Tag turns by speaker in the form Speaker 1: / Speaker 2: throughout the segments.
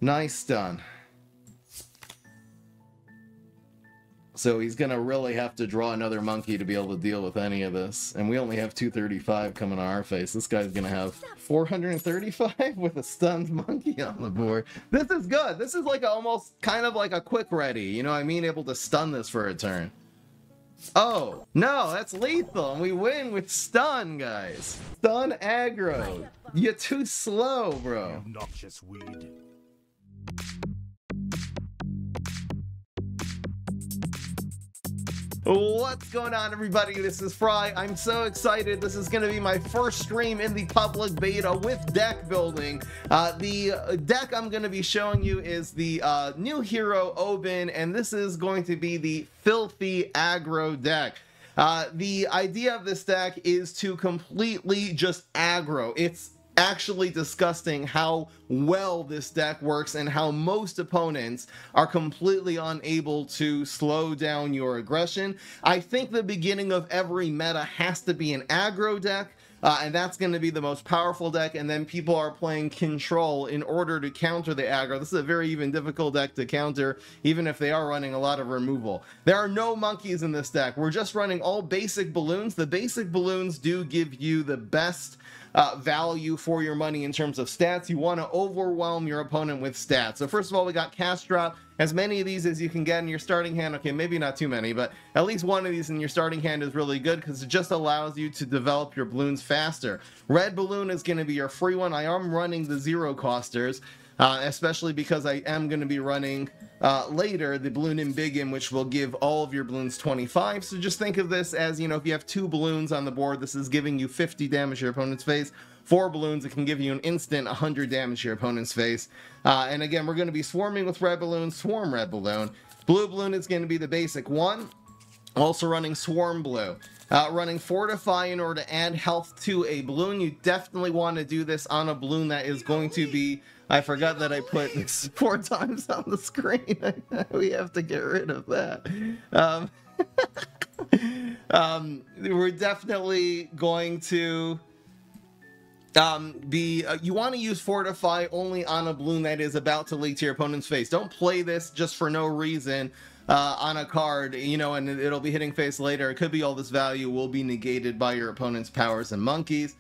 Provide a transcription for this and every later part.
Speaker 1: Nice stun. So he's going to really have to draw another monkey to be able to deal with any of this. And we only have 235 coming on our face. This guy's going to have 435 with a stunned monkey on the board. This is good. This is like almost kind of like a quick ready. You know what I mean? Able to stun this for a turn. Oh, no, that's lethal. And we win with stun, guys. Stun aggro. You're too slow, bro.
Speaker 2: Obnoxious weed.
Speaker 1: What's going on, everybody? This is Fry. I'm so excited. This is going to be my first stream in the public beta with deck building. The deck I'm going to be showing you is the new hero, Obyn, and this is going to be the filthy aggro deck. The idea of this deck is to completely just aggro. It's actually disgusting how well this deck works and how most opponents are completely unable to slow down your aggression. I think the beginning of every meta has to be an aggro deck, and that's going to be the most powerful deck, and then people are playing control in order to counter the aggro. This is a very even difficult deck to counter, even if they are running a lot of removal. There are no monkeys in this deck. We're just running all basic balloons. The basic balloons do give you the best value for your money in terms of stats. You want to overwhelm your opponent with stats. So first of all, we got cast drop. As many of these as you can get in your starting hand. Okay, maybe not too many, but at least one of these in your starting hand is really good because it just allows you to develop your balloons faster. Red balloon is going to be your free one. I am running the zero costers, especially because I am going to be running later the balloon in big in, which will give all of your balloons 25. So just think of this as, you know, if you have 2 balloons on the board, this is giving you 50 damage to your opponent's face. 4 balloons, it can give you an instant 100 damage to your opponent's face. And again, we're going to be swarming with red balloon, swarm red balloon. Blue balloon is going to be the basic one. Also running swarm blue. Running fortify in order to add health to a balloon. You definitely want to do this on a balloon that is going to be, I forgot that I put this 4 times on the screen. We have to get rid of that. We're definitely going to you want to use fortify only on a balloon that is about to leak to your opponent's face. Don't play this just for no reason on a card, you know, and it'll be hitting face later. It could be all this value will be negated by your opponent's powers and monkeys.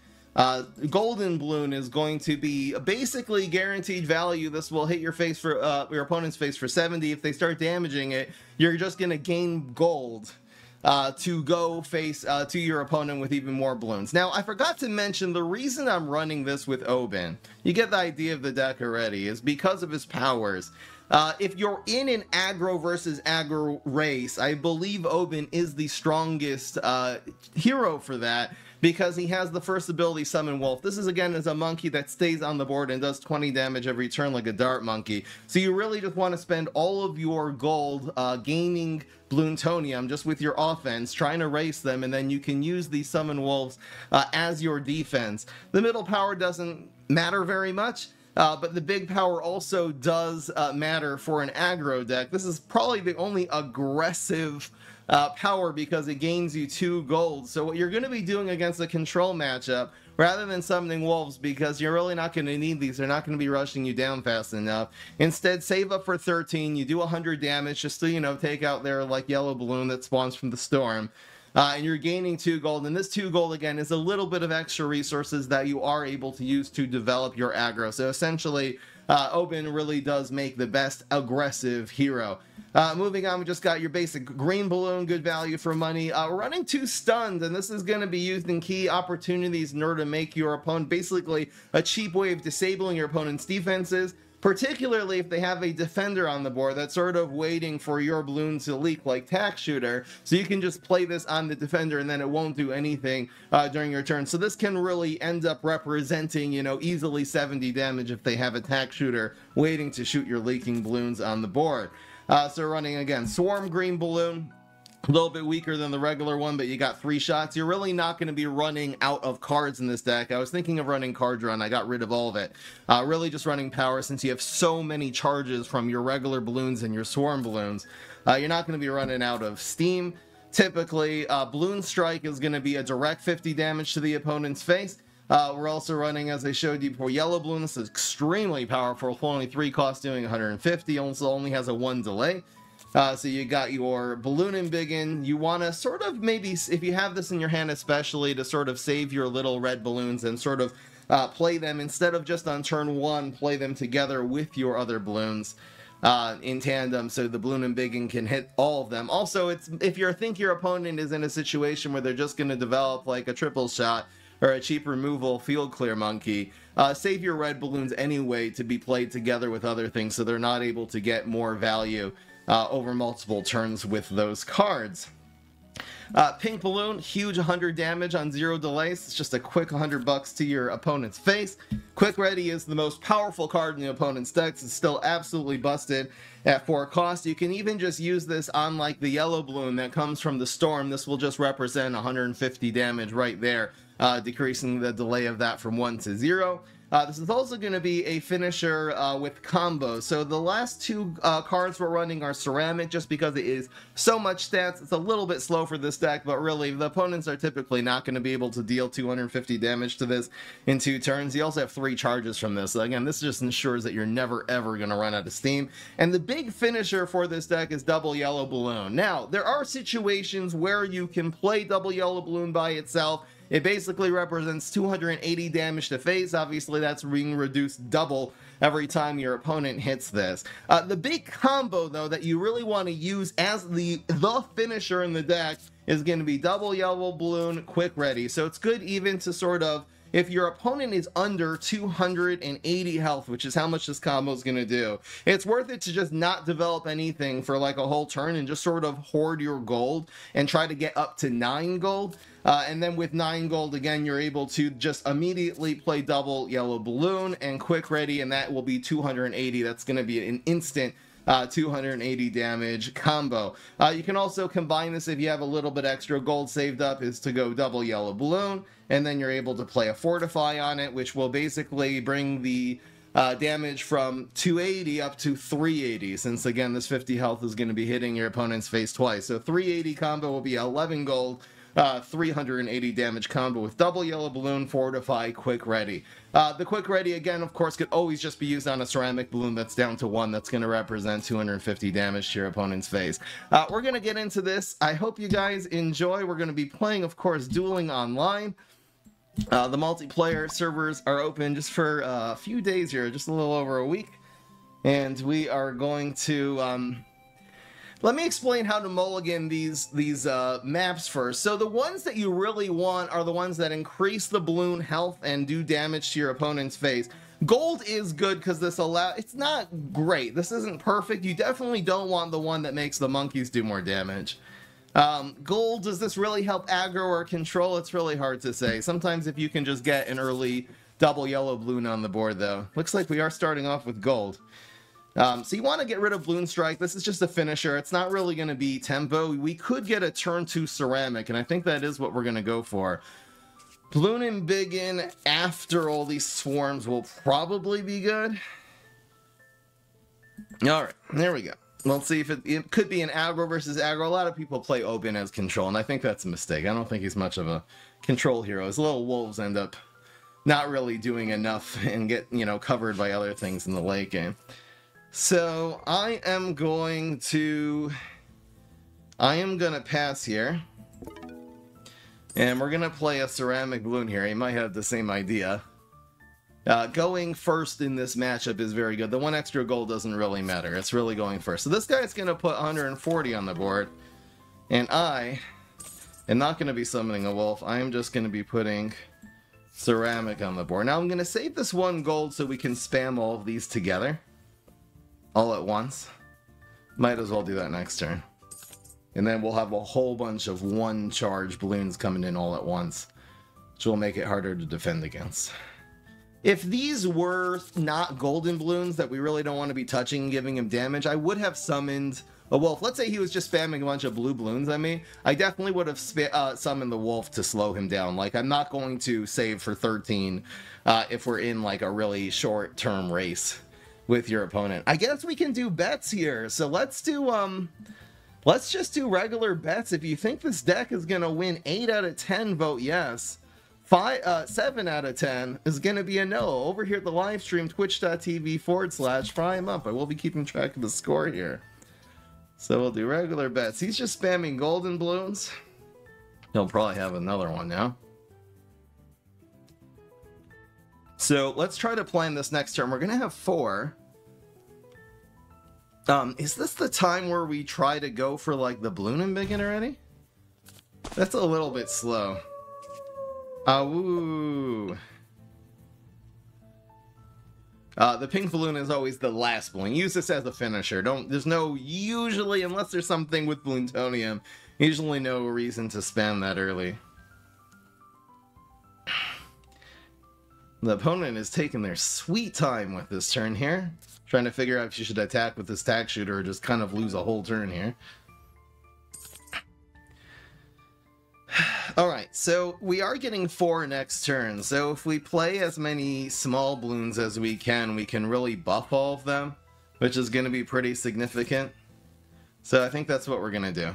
Speaker 1: Golden balloon is going to be basically guaranteed value. This will hit your face for your opponent's face for 70. If they start damaging it, you're just going to gain gold to go face to your opponent with even more balloons. Now, I forgot to mention the reason I'm running this with Obyn, you get the idea of the deck already, is because of his powers. If you're in an aggro versus aggro race, I believe Obyn is the strongest hero for that, because he has the first ability, Summon Wolf. This is, again, as a monkey that stays on the board and does 20 damage every turn like a dart monkey. So you really just want to spend all of your gold gaining Bloontonium just with your offense, trying to race them, and then you can use the Summon Wolves as your defense. The middle power doesn't matter very much. But the big power also does matter for an aggro deck. This is probably the only aggressive power because it gains you 2 gold. So what you're going to be doing against a control matchup, rather than summoning wolves, because you're really not going to need these, they're not going to be rushing you down fast enough. Instead, save up for 13, you do 100 damage just to, you know, take out their like yellow balloon that spawns from the storm. And you're gaining 2 gold, and this 2 gold again is a little bit of extra resources that you are able to use to develop your aggro. So essentially, Obyn really does make the best aggressive hero. Moving on, we just got your basic green balloon, good value for money. Running 2 stuns, and this is going to be used in key opportunities in order to make your opponent basically a cheap way of disabling your opponent's defenses. Particularly if they have a defender on the board that's sort of waiting for your balloon to leak like tack shooter, so you can just play this on the defender and then it won't do anything during your turn. So this can really end up representing, you know, easily 70 damage if they have a tack shooter waiting to shoot your leaking balloons on the board. So running again, swarm green balloon. A little bit weaker than the regular one, but you got 3 shots. You're really not going to be running out of cards in this deck. I was thinking of running card run. I got rid of all of it. Really just running power since you have so many charges from your regular balloons and your swarm balloons. You're not going to be running out of steam. Typically, balloon strike is going to be a direct 50 damage to the opponent's face. We're also running, as I showed you before, Yellow Bloon. This is extremely powerful, with only 3 costs doing 150, also only has a 1 delay. So you got your Balloon and Biggin. You want to sort of maybe, if you have this in your hand especially, to sort of save your little red balloons and sort of play them, instead of just on turn 1, play them together with your other balloons in tandem, so the Balloon and Biggin can hit all of them. Also, it's if you think your opponent is in a situation where they're just going to develop like a triple shot or a cheap removal field clear monkey, save your red balloons anyway to be played together with other things, so they're not able to get more value over multiple turns with those cards. Pink Balloon, huge 100 damage on 0 delays. It's just a quick $100 to your opponent's face. Quick Ready is the most powerful card in the opponent's decks. It's still absolutely busted at 4 cost. You can even just use this on like the Yellow Balloon that comes from the Storm. This will just represent 150 damage right there, decreasing the delay of that from 1 to 0. This is also going to be a finisher with combos. So the last 2 cards we're running are Ceramic, just because it is so much stats. It's a little bit slow for this deck, but really the opponents are typically not going to be able to deal 250 damage to this in 2 turns. You also have 3 charges from this. So again, this just ensures that you're never ever going to run out of steam. And the big finisher for this deck is double Yellow Balloon. Now, there are situations where you can play double Yellow Balloon by itself. It basically represents 280 damage to face. Obviously, that's being reduced double every time your opponent hits this. The big combo, though, that you really want to use as the finisher in the deck is going to be double Yellow Balloon, Quick Ready. So it's good even to sort of, if your opponent is under 280 health, which is how much this combo is going to do, it's worth it to just not develop anything for like a whole turn and just sort of hoard your gold and try to get up to 9 gold. And then with 9 gold, again, you're able to just immediately play double Yellow Balloon and Quick Ready, and that will be 280. That's going to be an instant 280 damage combo. You can also combine this if you have a little bit extra gold saved up, is to go double Yellow Balloon, and then you're able to play a Fortify on it, which will basically bring the damage from 280 up to 380, since again this 50 health is going to be hitting your opponent's face twice. So 380 combo will be 11 gold, 380 damage combo with double Yellow Balloon, Fortify, Quick Ready. The Quick Ready, again, of course, could always just be used on a Ceramic Balloon that's down to 1. That's going to represent 250 damage to your opponent's face. We're going to get into this. I hope you guys enjoy. We're going to be playing, of course, Dueling Online. The multiplayer servers are open just for a few days here, just a little over a week. And we are going to... let me explain how to mulligan these maps first. So the ones that you really want are the ones that increase the balloon health and do damage to your opponent's face. Gold is good because this it's not great. This isn't perfect. You definitely don't want the one that makes the monkeys do more damage. Gold, does this really help aggro or control? It's really hard to say. Sometimes if you can just get an early double Yellow Balloon on the board, though. Looks like we are starting off with gold. So you want to get rid of Bloon Strike. This is just a finisher. It's not really going to be tempo. We could get a turn 2 Ceramic, and I think that is what we're going to go for. Balloon and Biggin after all these swarms will probably be good. Alright, there we go. Let's see if it could be an aggro versus aggro. A lot of people play Obyn as control, and I think that's a mistake. I don't think he's much of a control hero. His little wolves end up not really doing enough and get, covered by other things in the late game. So I am going to pass here, and we're gonna play a Ceramic Balloon here. He might have the same idea. Going first in this matchup is very good. The 1 extra gold doesn't really matter. It's really going first. So this guy's gonna put 140 on the board, and I am not gonna be summoning a wolf. I am just gonna be putting Ceramic on the board. Now I'm gonna save this 1 gold so we can spam all of these together all at once. Might as well do that next turn. And then we'll have a whole bunch of 1 charge balloons coming in all at once, which will make it harder to defend against. If these were not golden balloons that we really don't want to be touching, giving him damage, I would have summoned a wolf. Let's say he was just spamming a bunch of blue balloons at me. I definitely would have summoned the wolf to slow him down. Like, I'm not going to save for 13 if we're in like a really short-term race with your opponent. I guess we can do bets here. So let's just do regular bets. If you think this deck is gonna win 8 out of 10, vote yes. 7 out of 10 is going to be a no. Over here at the live stream, twitch.tv/fry him up. I will be keeping track of the score here. So we'll do regular bets. He's just spamming golden balloons. He'll probably have another one now. So let's try to plan this next turn. We're going to have 4. Is this the time where we try to go for like the balloon and begin already? That's a little bit slow. Woo. The pink balloon is always the last balloon. Use this as a finisher. There's no, usually, unless there's something with Balloontonium, usually no reason to spam that early. The opponent is taking their sweet time with this turn here. Trying to figure out if she should attack with this tack shooter or just kind of lose a whole turn here. Alright, so we are getting 4 next turn, so if we play as many small balloons as we can really buff all of them, which is going to be pretty significant. So I think that's what we're going to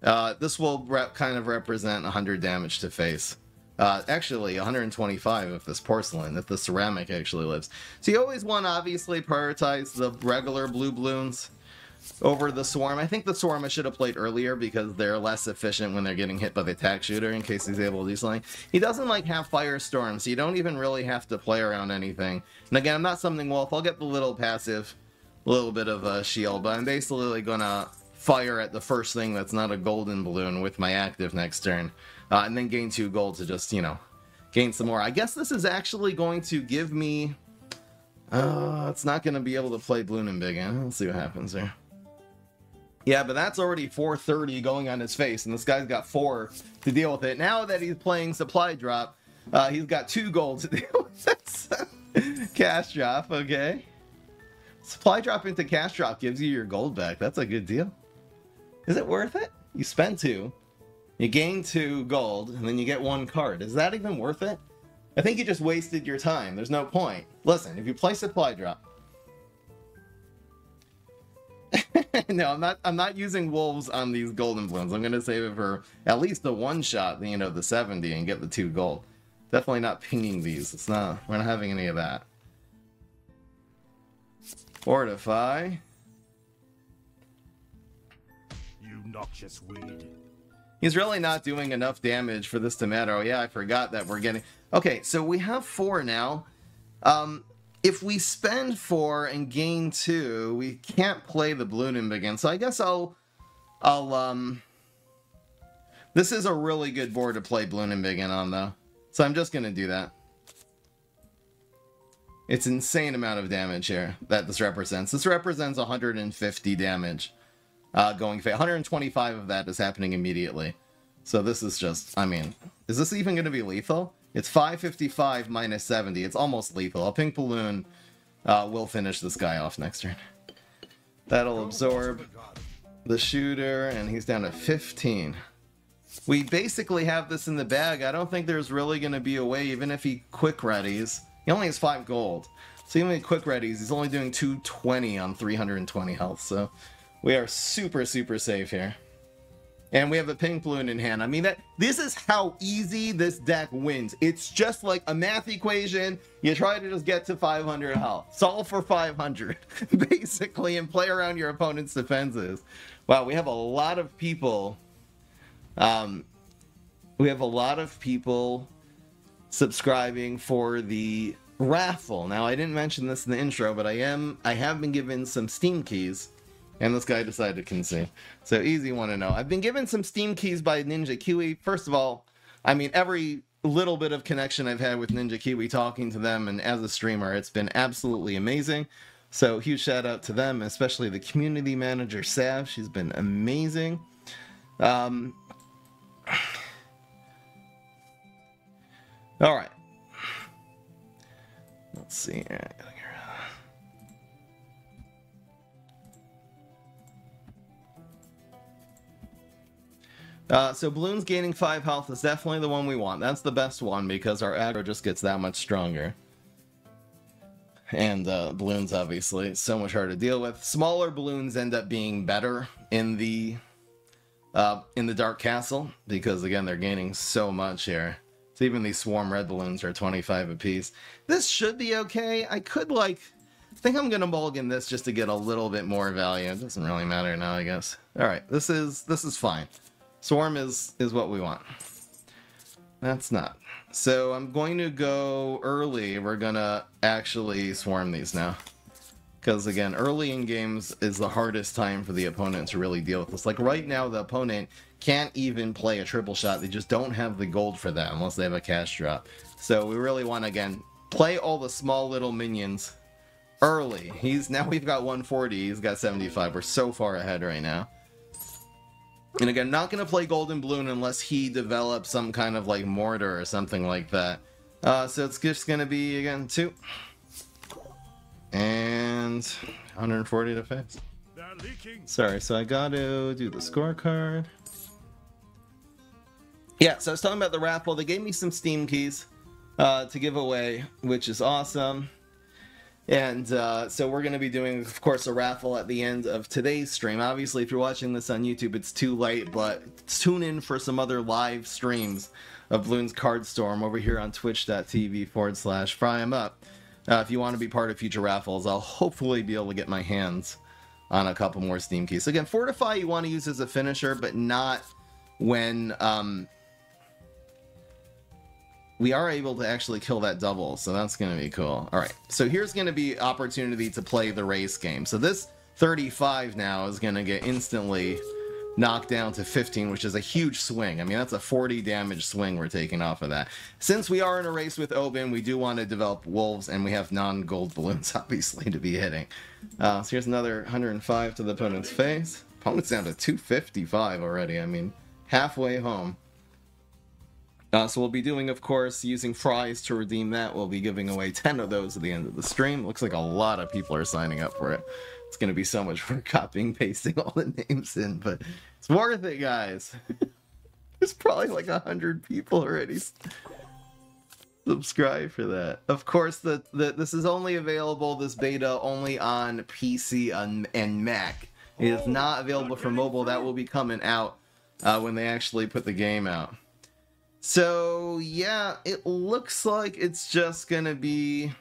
Speaker 1: do. This will kind of represent 100 damage to face. Actually, 125 if this porcelain, if the ceramic actually lives. So you always want to obviously prioritize the regular blue balloons over the swarm. I think the swarm I should have played earlier because they're less efficient when they're getting hit by the attack shooter in case he's able to do something. He doesn't like have firestorm, so you don't even really have to play around anything. And again, I'm not summoning wolf. I'll get the little passive, little bit of a shield, but I'm basically gonna fire at the first thing that's not a golden balloon with my active next turn. And then gain 2 gold to just, you know, gain some more. I guess this is actually going to give me... it's not going to be able to play Bloon and Big N. Let's see what happens there. Yeah, but that's already 430 going on his face, and this guy's got 4 to deal with it. Now that he's playing Supply Drop, he's got 2 gold to deal with it. Cash Drop, okay. Supply Drop into Cash Drop gives you your gold back. That's a good deal. Is it worth it? You spend 2. You gain 2 gold, and then you get 1 card. Is that even worth it? I think you just wasted your time. There's no point. Listen, if you play Supply Drop... No, I'm not using wolves on these golden balloons. I'm going to save it for at least the 1-shot, you know, the 70, and get the 2 gold. Definitely not pinging these. It's not... We're not having any of that. Fortify.
Speaker 2: You noxious weed.
Speaker 1: He's really not doing enough damage for this to matter. Oh yeah, I forgot that we're getting... Okay, so we have 4 now. If we spend 4 and gain 2, we can't play the Bloon again. So I guess I'll this is a really good board to play Bloon on, though. So I'm just going to do that. It's an insane amount of damage here that this represents. This represents 150 damage. Going 125 of that is happening immediately. So this is just, I mean, is this even going to be lethal? It's 555 minus 70. It's almost lethal. A pink balloon will finish this guy off next turn. That'll absorb the shooter, and he's down to 15. We basically have this in the bag. I don't think there's really going to be a way, even if he quick readies. He only has 5 gold. So even if he quick readies, he's only doing 220 on 320 health. So we are super, super safe here. And we have a pink balloon in hand. I mean, this is how easy this deck wins. It's just like a math equation. You try to just get to 500 health. Solve for 500, basically, and play around your opponent's defenses. Wow, we have a lot of people. We have a lot of people subscribing for the raffle. Now, I didn't mention this in the intro, but I have been given some Steam keys. And this guy decided to concede. So easy one to know. I've been given some Steam keys by Ninja Kiwi. First of all, I mean, every little bit of connection I've had with Ninja Kiwi, talking to them and as a streamer, it's been absolutely amazing. So huge shout out to them, especially the community manager, Sav. She's been amazing. All right. Let's see here. So Bloons gaining 5 health is definitely the one we want. That's the best one because our aggro just gets that much stronger. And Bloons, obviously, so much harder to deal with. Smaller balloons end up being better in the Dark Castle because, again, they're gaining so much here. So even these swarm red balloons are 25 apiece. This should be okay. I could I think I'm gonna mulligan this just to get a little bit more value. It doesn't really matter now, I guess. All right, this is fine. Swarm is what we want. That's not. So I'm going to go early. We're gonna actually swarm these now. Because again, early in games is the hardest time for the opponent to really deal with this. Like right now, the opponent can't even play a triple shot. They just don't have the gold for that unless they have a cash drop. So we really want to, again, play all the small little minions early. Now we've got 140. He's got 75. We're so far ahead right now. And again, not going to play Golden Bloon unless he develops some kind of like mortar or something like that. So it's just going to be, again, 2. And 140 to fix. Sorry, so I got to do the scorecard. Yeah, so I was talking about the raffle. They gave me some Steam keys to give away, which is awesome. And so we're going to be doing, of course, a raffle at the end of today's stream. Obviously, if you're watching this on YouTube, it's too late, but tune in for some other live streams of Bloons Card Storm over here on twitch.tv/FryEmUp. If you want to be part of future raffles, I'll hopefully be able to get my hands on a couple more Steam keys. So again, Fortify you want to use as a finisher, but not when we are able to actually kill that double, so that's going to be cool. All right, so here's going to be opportunity to play the race game. So this 35 now is going to get instantly knocked down to 15, which is a huge swing. I mean, that's a 40 damage swing we're taking off of that. Since we are in a race with Obyn, we do want to develop wolves, and we have non-gold balloons, obviously, to be hitting. So here's another 105 to the opponent's face. Opponent's down to 255 already. I mean, halfway home. So we'll be doing, of course, using fries to redeem that. We'll be giving away 10 of those at the end of the stream. Looks like a lot of people are signing up for it. It's going to be so much work copying, pasting all the names in, but it's worth it, guys. There's probably like 100 people already subscribe for that. Of course, this is only available, this beta, only on PC and Mac. It is not available for mobile. That will be coming out when they actually put the game out. So, yeah, it looks like it's just going to be...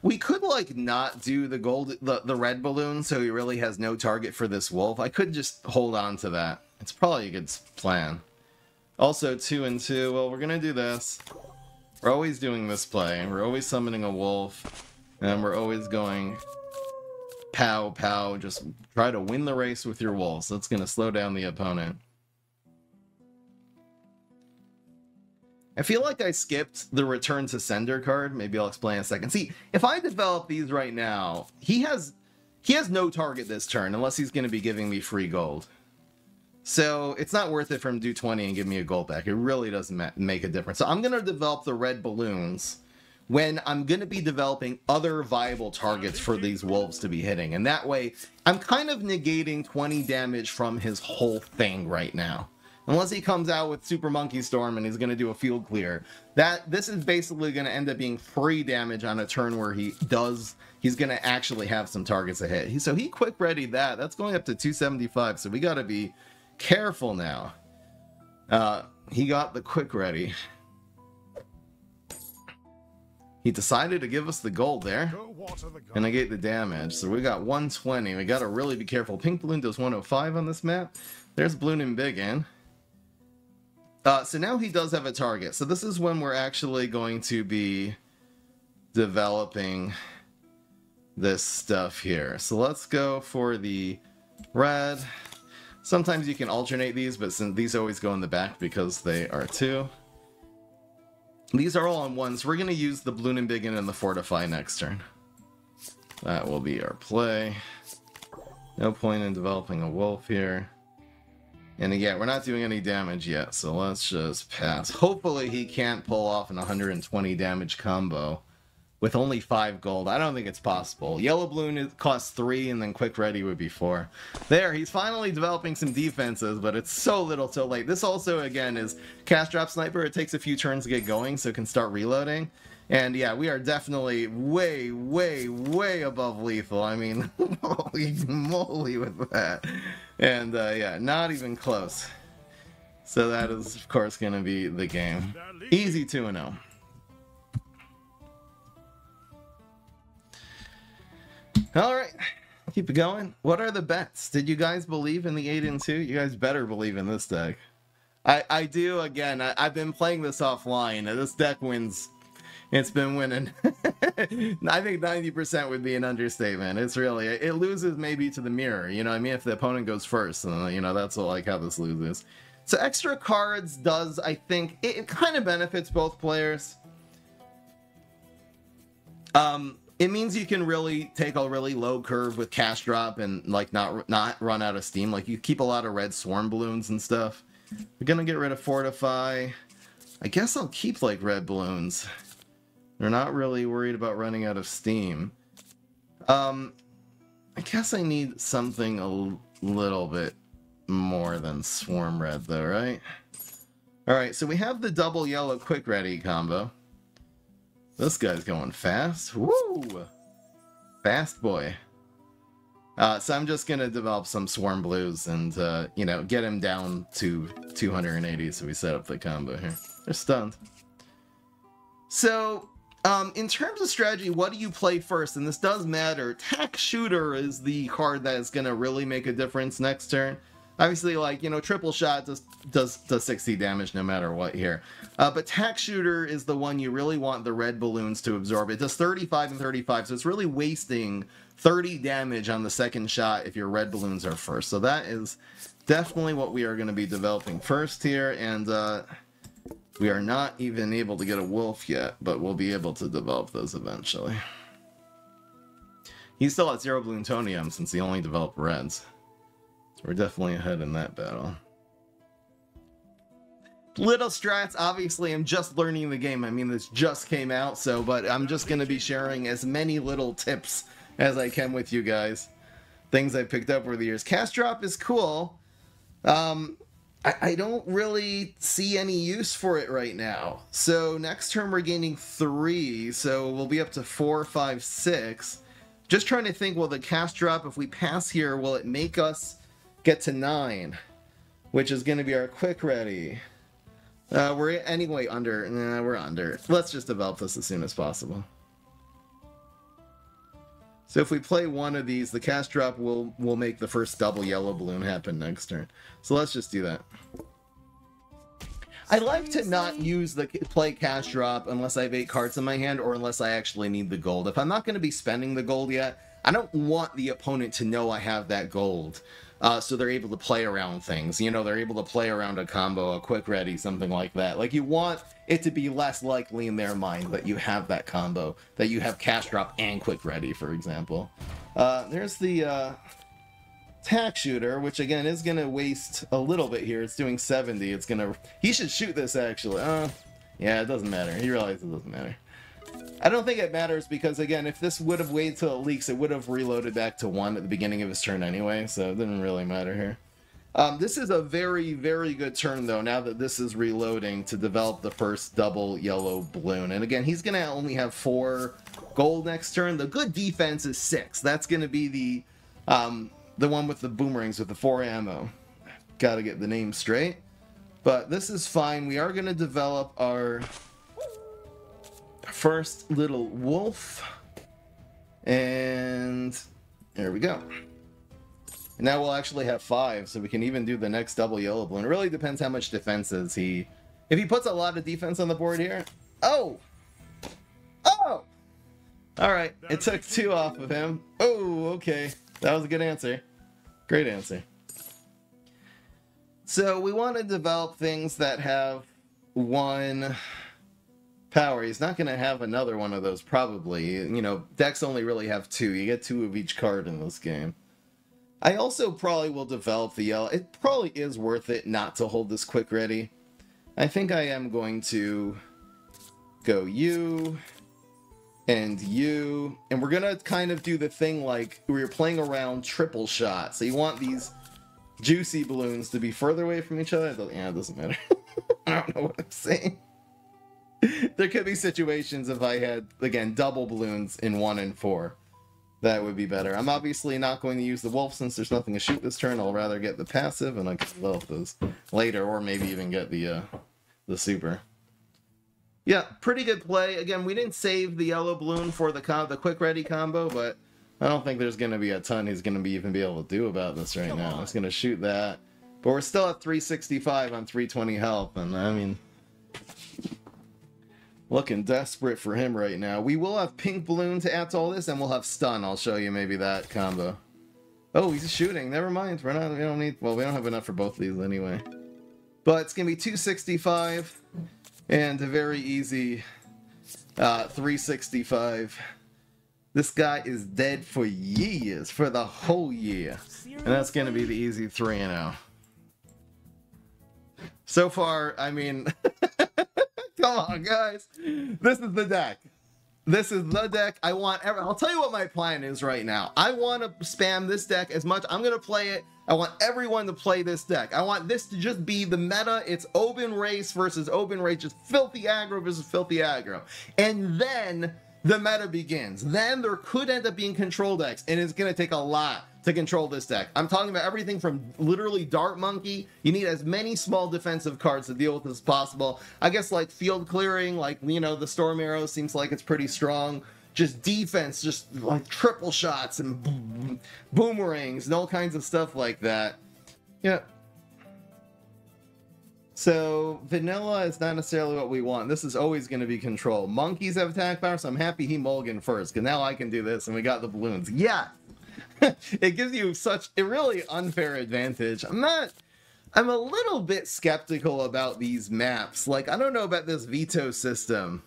Speaker 1: We could, like, not do the red balloon, so he really has no target for this wolf. I could just hold on to that. It's probably a good plan. Also, 2 and 2. Well, we're gonna do this. We're always doing this play. We're always summoning a wolf. And we're always going... Pow, pow. Just try to win the race with your wolves. That's gonna slow down the opponent. I feel like I skipped the return to sender card. Maybe I'll explain in a second. See, if I develop these right now, he has no target this turn unless he's going to be giving me free gold. So it's not worth it for him to do 20 and give me a gold back. It really doesn't make a difference. So I'm going to develop the red balloons when I'm going to be developing other viable targets for these wolves to be hitting. And that way, I'm kind of negating 20 damage from his whole thing right now. Unless he comes out with Super Monkey Storm and he's going to do a field clear. This is basically going to end up being free damage on a turn where he's going to actually have some targets to hit. So he quick readied that. That's going up to 275, so we got to be careful now. He got the quick ready. He decided to give us the gold there. And I get the damage. So we got 120. We got to really be careful. Pink Balloon does 105 on this map. There's Bloon and Big in. So now he does have a target. So this is when we're actually going to be developing this stuff here. So let's go for the red. Sometimes you can alternate these, but since these always go in the back because they are 2. These are all on 1, so we're going to use the Bloon and Biggin and the Fortify next turn. That will be our play. No point in developing a wolf here. And again, we're not doing any damage yet, so let's just pass. Hopefully he can't pull off an 120 damage combo with only 5 gold. I don't think it's possible. Yellow Bloon costs 3, and then Quick Ready would be 4. There, he's finally developing some defenses, but it's so little so late. This also, again, is Cast Drop Sniper. It takes a few turns to get going, so it can start reloading. And yeah, we are definitely way, way, way above lethal. I mean, holy moly with that. And yeah, not even close. So that is, of course, going to be the game. Easy 2-0. All right. Keep it going. What are the bets? Did you guys believe in the 8-2? You guys better believe in this deck. I do, again. I've been playing this offline. This deck wins. It's been winning. I think 90% would be an understatement. It's really, it loses maybe to the mirror. You know what I mean? If the opponent goes first, you know, that's like how this loses. So extra cards does, I think, it kind of benefits both players. It means you can really take a really low curve with cash drop and like not run out of steam. Like you keep a lot of red swarm balloons and stuff. We're gonna get rid of Fortify. I guess I'll keep like red balloons. They're not really worried about running out of steam. I guess I need something a little bit more than swarm red though, right? Alright, so we have the double yellow quick ready combo. This guy's going fast. Woo! Fast boy. So I'm just going to develop some swarm blues and, you know, get him down to 280 so we set up the combo here. They're stunned. So, in terms of strategy, what do you play first? And this does matter. Tack Shooter is the card that is going to really make a difference next turn. Obviously, like, you know, triple shot does 60 damage no matter what here. But Tack Shooter is the one you really want the red balloons to absorb. It does 35 and 35, so it's really wasting 30 damage on the second shot if your red balloons are first. So that is definitely what we are going to be developing first here. And we are not even able to get a wolf yet, but we'll be able to develop those eventually. He's still at 0 Bloontonium since he only developed reds. So we're definitely ahead in that battle. Little strats, obviously I'm just learning the game. I mean, this just came out, so, but I'm just going to be sharing as many little tips as I can with you guys. Things I've picked up over the years. Cast drop is cool. I don't really see any use for it right now. So next turn we're gaining 3, so we'll be up to 4, 5, 6. Just trying to think, will the cast drop, if we pass here, will it make us get to 9? Which is going to be our quick ready. We're anyway under. Nah, we're under. Let's just develop this as soon as possible. So if we play one of these, the cast drop will make the first double yellow balloon happen next turn. So let's just do that. I like to not use the play cast drop unless I have 8 cards in my hand or unless I actually need the gold. If I'm not going to be spending the gold yet, I don't want the opponent to know I have that gold. So they're able to play around things. You know, they're able to play around a combo, a quick ready, something like that. Like, you want it to be less likely in their mind that you have that combo, that you have cash drop and quick ready, for example. There's the Tack Shooter, which again is going to waste a little bit here. It's doing 70. It's going to... He should shoot this, actually. Yeah, it doesn't matter. He realizes it doesn't matter. I don't think it matters because, again, if this would have waited till it leaks, it would have reloaded back to 1 at the beginning of his turn anyway, so it didn't really matter here. This is a very, very good turn, though, now that this is reloading to develop the first double yellow balloon. And again, he's going to only have 4 gold next turn. The good defense is 6. That's going to be the one with the boomerangs with the 4 ammo. Gotta get the name straight. But this is fine. We are going to develop our first little wolf, and there we go. And now we'll actually have 5, so we can even do the next double yellow balloon. It really depends how much defense is he. If he puts a lot of defense on the board here, oh, all right, it took 2 off of him. Oh, okay, that was a good answer. Great answer. So we want to develop things that have 1 power. He's not going to have another one of those, probably. You know, decks only really have 2. You get 2 of each card in this game. I also probably will develop the yellow. It probably is worth it not to hold this quick ready. I think I am going to go you and you. And we're going to kind of do the thing like we were playing around triple shot. So you want these juicy balloons to be further away from each other. Yeah, it doesn't matter. I don't know what I'm saying. There could be situations if I had, again, double balloons in 1 and 4. That would be better. I'm obviously not going to use the wolf since there's nothing to shoot this turn. I'll rather get the passive and I can develop those later, or maybe even get the super. Yeah, pretty good play. Again, we didn't save the yellow balloon for the quick ready combo, but I don't think there's going to be a ton he's going to even be able to do about this right now. He's going to shoot that, but we're still at 365 on 320 health, and I mean, looking desperate for him right now. We will have pink balloon to add to all this, and we'll have stun. I'll show you maybe that combo. Oh, he's shooting. Never mind. We don't need. Well, we don't have enough for both of these anyway. But it's gonna be 265 and a very easy 365. This guy is dead for years, for the whole year, and that's gonna be the easy 3-0. So far, I mean. Come on, guys. This is the deck. This is the deck. I'll tell you what my plan is right now. I want to spam this deck as much. I'm going to play it. I want everyone to play this deck. I want this to just be the meta. It's Obyn race versus Obyn race. Just filthy aggro versus filthy aggro. And then the meta begins. Then there could end up being control decks. And it's going to take a lot to control this deck. I'm talking about everything from literally Dart Monkey. You need as many small defensive cards to deal with as possible. I guess like field clearing, like, you know, the Storm Arrow seems like it's pretty strong. Just defense, just like triple shots and boomerangs and all kinds of stuff like that. Yeah. So vanilla is not necessarily what we want. This is always going to be control. Monkeys have attack power, so I'm happy he mulliganed first, because now I can do this and we got the balloons. Yeah. It gives you such a really unfair advantage. I'm a little bit skeptical about these maps. Like, I don't know about this veto system.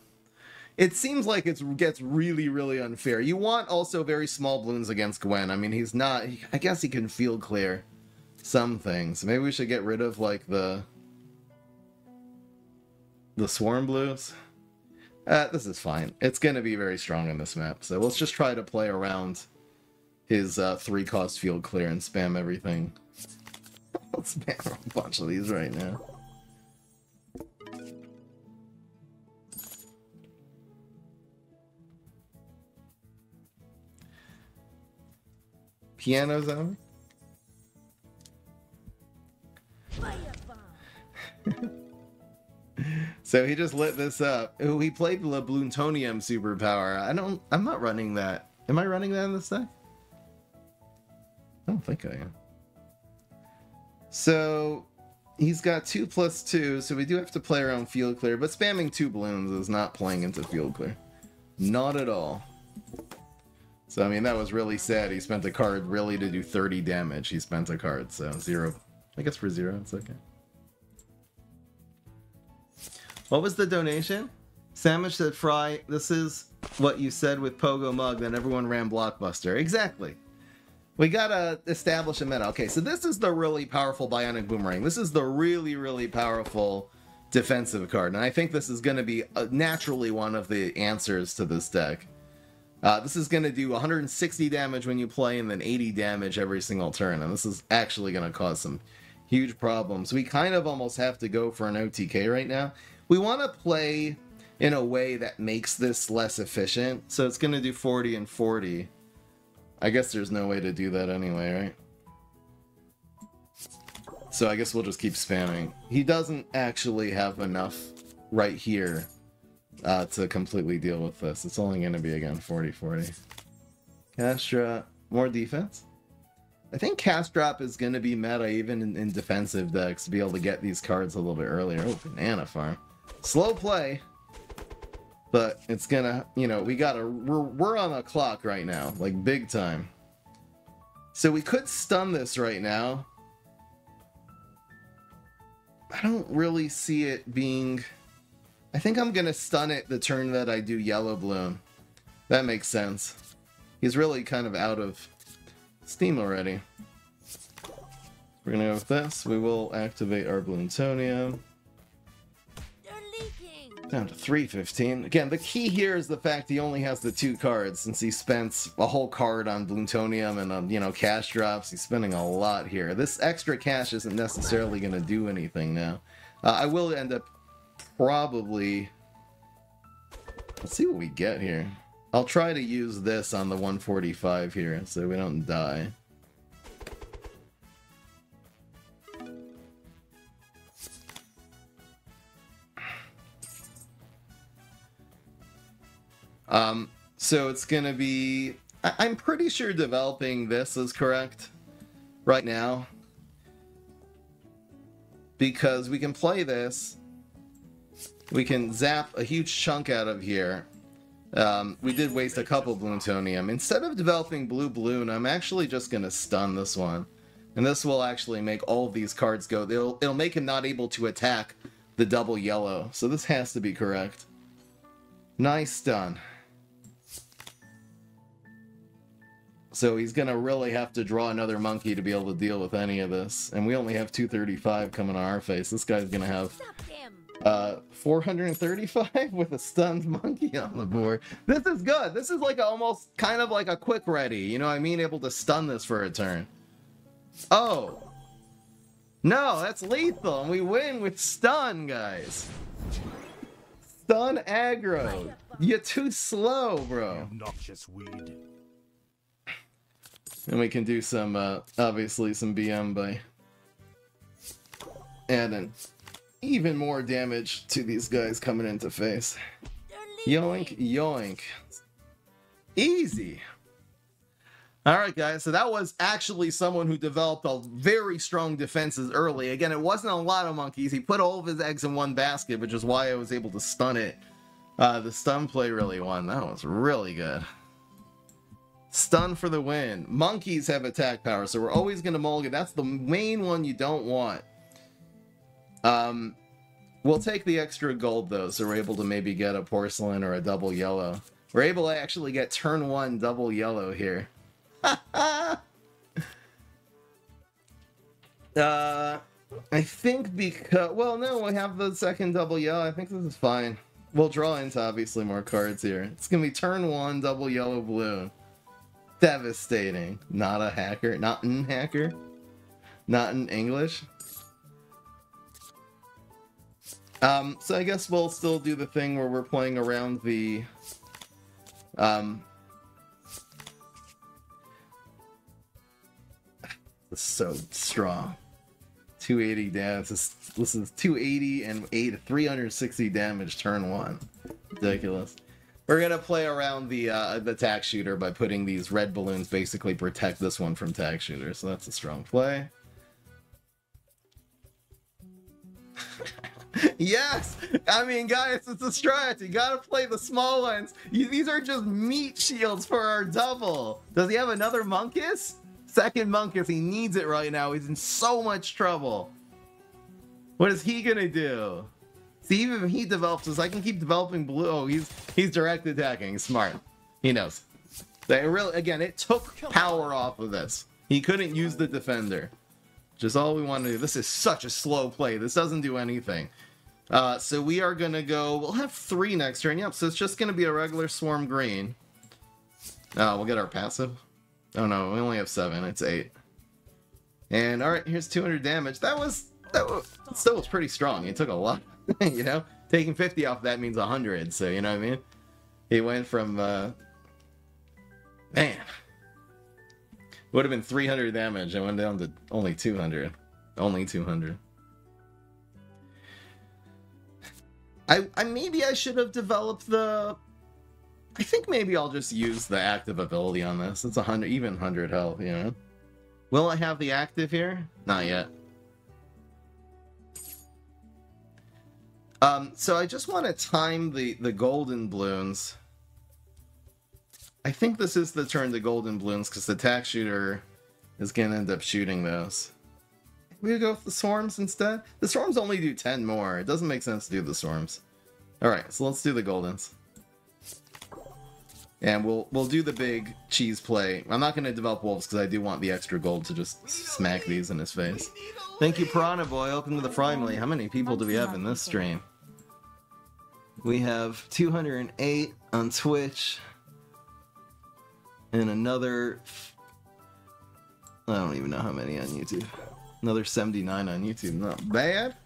Speaker 1: It seems like it gets really, really unfair. You want also very small balloons against Gwen. I mean, he's not... I guess he can field clear some things. Maybe we should get rid of, like, the Swarm Blues. This is fine. It's going to be very strong in this map. So let's just try to play around his 3-cost field clear and spam everything. Let's spam a bunch of these right now. Piano Zone? So he just lit this up. Oh, he played the Bloontonium superpower. I'm not running that. Am I running that in this deck? I don't think I am. So he's got 2/2, so we do have to play around field clear, but spamming 2 balloons is not playing into field clear. Not at all. So I mean, that was really sad. He spent a card really to do 30 damage. He spent a card, so 0. I guess for 0, it's okay. What was the donation? Sandwich said, Fry, this is what you said with Pogo Mug, then everyone ran Blockbuster. Exactly. We gotta establish a meta. Okay, so this is the really powerful Bionic Boomerang. This is the really, really powerful defensive card. And I think this is going to be naturally one of the answers to this deck. This is going to do 160 damage when you play and then 80 damage every single turn. And this is actually going to cause some huge problems. We kind of almost have to go for an OTK right now. We want to play in a way that makes this less efficient. So it's going to do 40 and 40. I guess there's no way to do that anyway, right? So I guess we'll just keep spamming. He doesn't actually have enough right here to completely deal with this. It's only going to be, again, 40-40. Castra, more defense? I think Cast Drop is going to be meta even in defensive decks to be able to get these cards a little bit earlier. Oh, Banana Farm. Slow play. But it's gonna, you know, we're on a clock right now, like big time. So we could stun this right now. I don't really see it being... I think I'm gonna stun it the turn that I do Yellow Bloom. That makes sense. He's really kind of out of steam already. We're gonna go with this. We will activate our Bloontonium. Down to 315. Again, the key here is the fact he only has the 2 cards, since he spent a whole card on Bloontonium and on, you know, cash drops. He's spending a lot here. This extra cash isn't necessarily going to do anything now. I will end up probably... Let's see what we get here. I'll try to use this on the 145 here so we don't die. So it's gonna be... I'm pretty sure developing this is correct right now. Because we can play this. We can zap a huge chunk out of here. We did waste a couple Bloontonium. Instead of developing Blue Bloon, I'm actually just gonna stun this one. And this will actually make all of these cards go. It'll make him not able to attack the double yellow. So this has to be correct. Nice stun. So he's gonna really have to draw another monkey to be able to deal with any of this. And we only have 235 coming on our face. This guy's gonna have 435 with a stunned monkey on the board. This is good. This is like almost kind of like a quick ready. You know what I mean? Able to stun this for a turn. Oh. No, that's lethal. And we win with stun, guys. Stun aggro. You're too slow, bro.
Speaker 2: Obnoxious weed.
Speaker 1: And we can do some, obviously, some BM by adding even more damage to these guys coming into face. Yoink, yoink. Easy. Alright, guys, so that was actually someone who developed a very strong defenses early. Again, it wasn't a lot of monkeys. He put all of his eggs in one basket, which is why I was able to stun it. The stun play really won. That was really good. Stun for the win. Monkeys have attack power, so we're always going to mulligan. That's the main one you don't want. We'll take the extra gold, though, so we're able to maybe get a porcelain or a double yellow. We're able to actually get turn 1 double yellow here. I think because... Well, no, we have the second double yellow. I think this is fine. We'll draw into, obviously, more cards here. It's going to be turn 1 double yellow blue. Devastating. Not a hacker. Not in hacker. Not in English. So I guess we'll still do the thing where we're playing around the... This is so strong. 280 damage. This is 280 and 360 damage turn 1. Ridiculous. We're gonna play around the tack shooter by putting these red balloons basically protect this one from tack shooter, so that's a strong play. Yes! I mean, guys, it's a strat. You gotta play the small ones. These are just meat shields for our double. Does he have another Monkus? Second Monkus. He needs it right now. He's in so much trouble. What is he gonna do? See, even if he develops this, I can keep developing blue. Oh, he's direct attacking. Smart. He knows. They really, again, it took power off of this. He couldn't use the defender. Which is all we want to do. This is such a slow play. This doesn't do anything. So we are going to go... We'll have 3 next turn. Yep, so it's just going to be a regular swarm green. We'll get our passive. Oh no, we only have 7. It's 8. And alright, here's 200 damage. That was still was pretty strong. He took a lot. You know? Taking 50 off that means 100. So, you know what I mean? He went from... Man. Would have been 300 damage. I went down to only 200. Only 200. I maybe I should have developed the... I think maybe I'll just use the active ability on this. It's 100, even 100 health, you know? Will I have the active here? Not yet. So I just want to time the golden balloons. I think this is the turn to golden balloons because the tack shooter is going to end up shooting those. We go with the swarms instead? The swarms only do 10 more. It doesn't make sense to do the swarms. Alright, so let's do the goldens. And we'll do the big cheese play. I'm not going to develop wolves because I do want the extra gold to just smack these in his face. Thank you, Piranha Boy. Welcome to the family. How many people do we have in this stream? We have 208 on Twitch. And another... I don't even know how many on YouTube. Another 79 on YouTube. Not bad.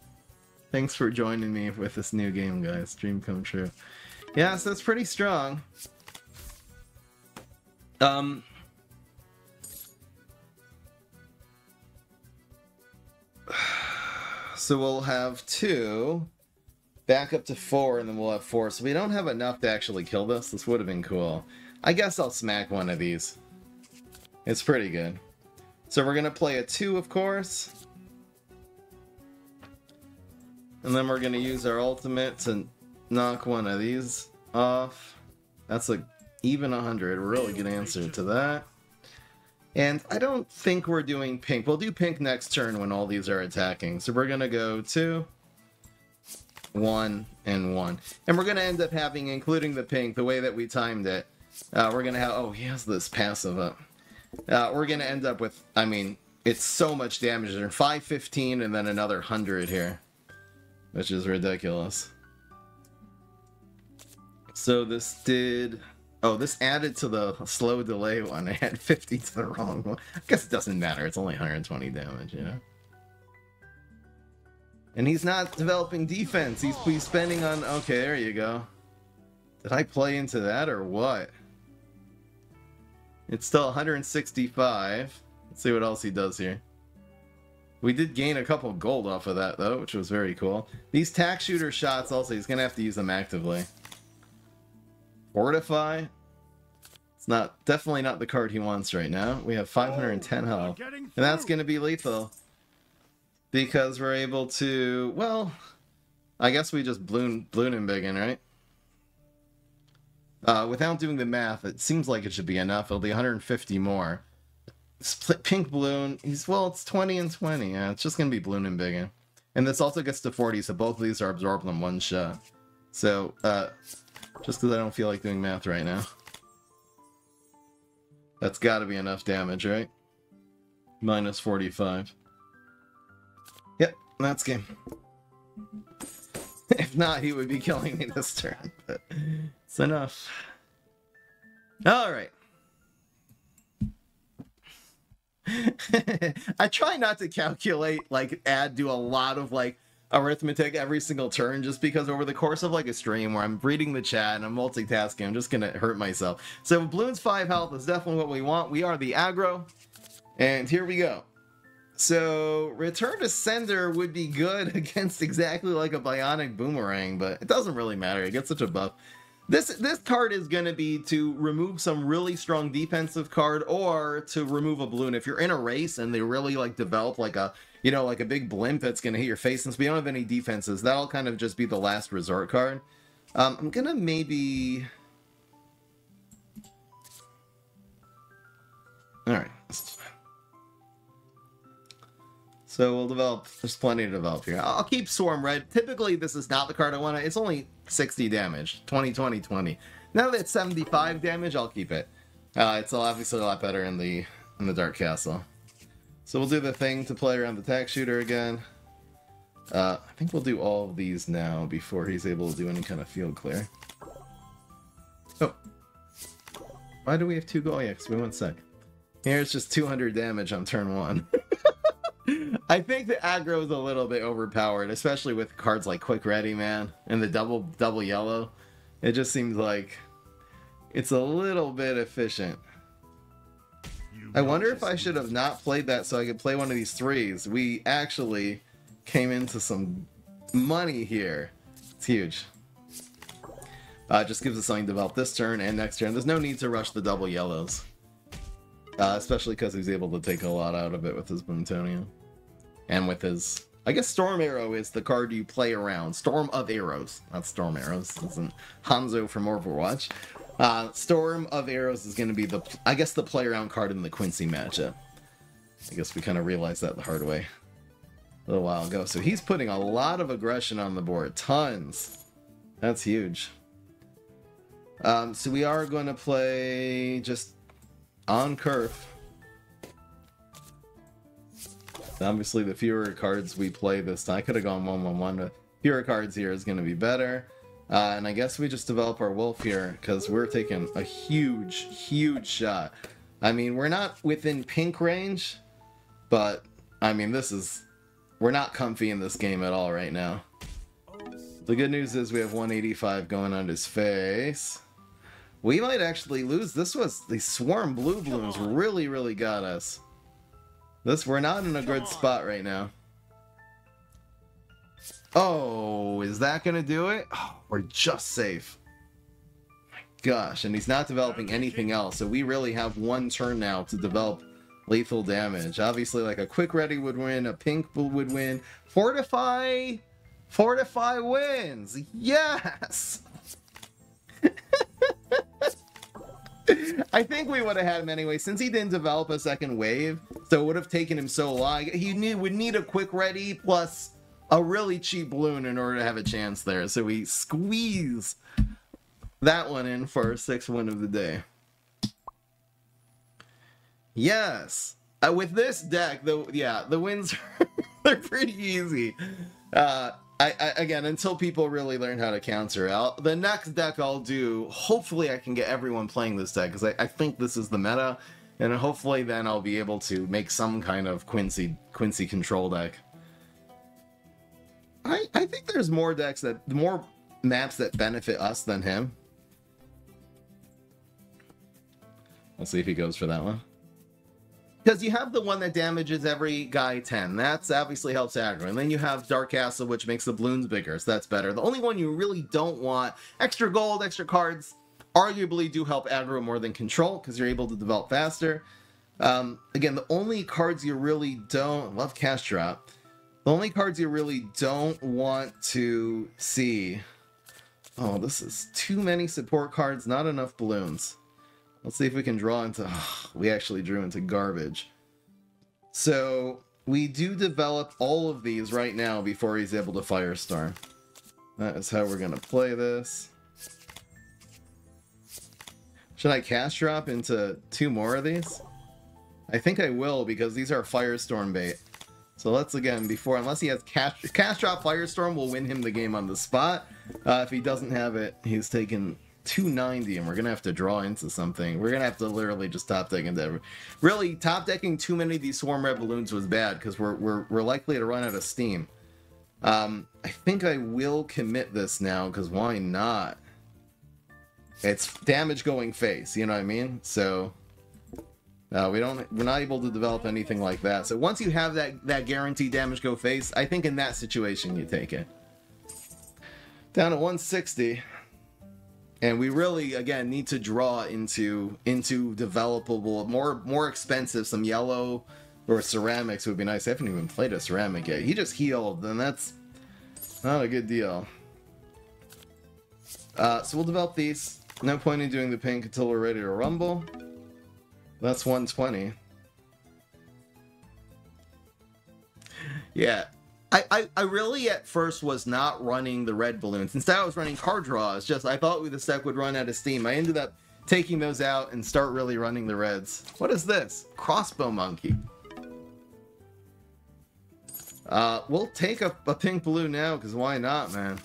Speaker 1: Thanks for joining me with this new game, guys. Dream come true. Yeah, so it's pretty strong. Um, so we'll have 2, back up to 4, and then we'll have 4. So we don't have enough to actually kill this. This would have been cool. I guess I'll smack one of these. It's pretty good. So we're going to play a 2, of course. And then we're going to use our ultimate to knock one of these off. That's like even 100. Really good answer to that. And I don't think we're doing pink. We'll do pink next turn when all these are attacking. So we're going to go 2, 1, and 1. And we're going to end up having, including the pink, the way that we timed it, we're going to have... Oh, he has this passive up. We're going to end up with... I mean, it's so much damage. There's 515 and then another 100 here. Which is ridiculous. So this did... Oh, this added to the slow delay one. I had 50 to the wrong one. I guess it doesn't matter. It's only 120 damage, you know? And he's not developing defense. He's spending on... Okay, there you go. Did I play into that or what? It's still 165. Let's see what else he does here. We did gain a couple gold off of that, though, which was very cool. These tack shooter shots, also, he's going to have to use them actively. Fortify. It's definitely not the card he wants right now. We have 510 health. And that's going to be lethal. Because we're able to, well, I guess we just bloon him big in, right? Without doing the math, it seems like it should be enough. It'll be 150 more. Split pink balloon. Well, it's 20 and 20. Yeah, it's just going to be bloon and big in. And this also gets to 40, so both of these are absorbed in one shot. So, just because I don't feel like doing math right now. That's got to be enough damage, right? Minus 45. Yep, that's game. If not, he would be killing me this turn, but it's enough. Alright. I try not to calculate, like, do a lot of, like, arithmetic every single turn, just because over the course of, like, a stream where I'm reading the chat and I'm multitasking, I'm just gonna hurt myself. So Bloons 5 health is definitely what we want. We are the aggro, and here we go. So Return to Sender would be good against exactly like a Bionic Boomerang, but it doesn't really matter. It gets such a buff. This card is going to be to remove some really strong defensive card, or to remove a balloon. If you're in a race and they really like develop like a, you know, like a big blimp that's going to hit your face, since we don't have any defenses, that'll kind of just be the last resort card. I'm going to maybe... Alright. So we'll develop, there's plenty to develop here. I'll keep Swarm Red. Typically this is not the card I want. It's only 60 damage, 20, 20, 20. Now that it's 75 damage, I'll keep it. It's obviously a lot better in the Dark Castle. So we'll do the thing to play around the tack shooter again. I think we'll do all of these now before he's able to do any kind of field clear. Oh. Why do we have 2 go? Oh yeah, because we went sec. Here's just 200 damage on turn 1. I think the aggro is a little bit overpowered, especially with cards like Quick Ready, man, and the double yellow. It just seems like it's a little bit efficient. I wonder if I should have not played that so I could play one of these 3s. We actually came into some money here. It's huge. Just gives us something to develop this turn and next turn. There's no need to rush the double yellows. Especially because he's able to take a lot out of it with his Boomtonia. And with his... I guess Storm Arrow is the card you play around. Storm of Arrows. Not Storm Arrows. This isn't Hanzo from Overwatch. Storm of Arrows is going to be the... I guess the play around card in the Quincy matchup. I guess we kind of realized that the hard way a little while ago. So he's putting a lot of aggression on the board. Tons. That's huge. So we are going to play just... on Kerf. Obviously, the fewer cards we play this time, I could have gone 1-1-1, but fewer cards here is going to be better. And I guess we just develop our Wolf here, because we're taking a huge, huge shot. I mean, we're not within pink range, but, I mean, this is... We're not comfy in this game at all right now. The good news is we have 185 going on his face. We might actually lose. This was the Swarm Blue Bloons really, really got us. We're not in a good spot right now. Oh, is that gonna do it? Oh, we're just safe. My gosh, and he's not developing anything else, so we really have one turn now to develop lethal damage. Obviously, like a quick ready would win, a pink would win. Fortify wins. Yes. I think we would have had him anyway, since he didn't develop a second wave, so it would have taken him so long. Would need a quick ready plus a really cheap balloon in order to have a chance there. So we squeeze that one in for our 6th win of the day. Yes. With this deck, the wins they're pretty easy. Again, until people really learn how to counter out. The next deck I'll do, hopefully I can get everyone playing this deck, because I think this is the meta, and hopefully then I'll be able to make some kind of Quincy control deck. I think there's more maps that benefit us than him. Let's see if he goes for that one. Because you have the one that damages every guy 10. That's obviously helps aggro. And then you have Dark Castle, which makes the balloons bigger, so that's better. The only one you really don't want, extra gold, extra cards, arguably do help aggro more than control, because you're able to develop faster. Again, the only cards you really don't... Love Cash Drop. The only cards you really don't want to see... Oh, this is too many support cards, not enough balloons. Let's see if we can draw into... Oh, we actually drew into garbage. So, we do develop all of these right now before he's able to Firestorm. That is how we're going to play this. Should I Cash Drop into 2 more of these? I think I will, because these are Firestorm bait. So let's, again, unless he has Cash Drop Firestorm, will win him the game on the spot. If he doesn't have it, he's taken 290, and we're gonna have to draw into something. We're gonna have to literally just top deck into... Really, top decking too many of these Swarm Red Balloons was bad, because we're likely to run out of steam. I think I will commit this now, because why not? It's damage going face, you know what I mean? So... we're not able to develop anything like that. So once you have that guaranteed damage go face, I think in that situation you take it. Down to 160. And we really, again, need to draw into developable, more expensive, some yellow or ceramics would be nice. I haven't even played a ceramic yet. He just healed, and that's not a good deal. So we'll develop these. No point in doing the pink until we're ready to rumble. That's 120. Yeah. I really at first was not running the red balloons. Instead I was running card draws. Just I thought this deck would run out of steam. I ended up taking those out and start really running the reds. What is this? Crossbow Monkey. We'll take a pink blue now, because why not, man?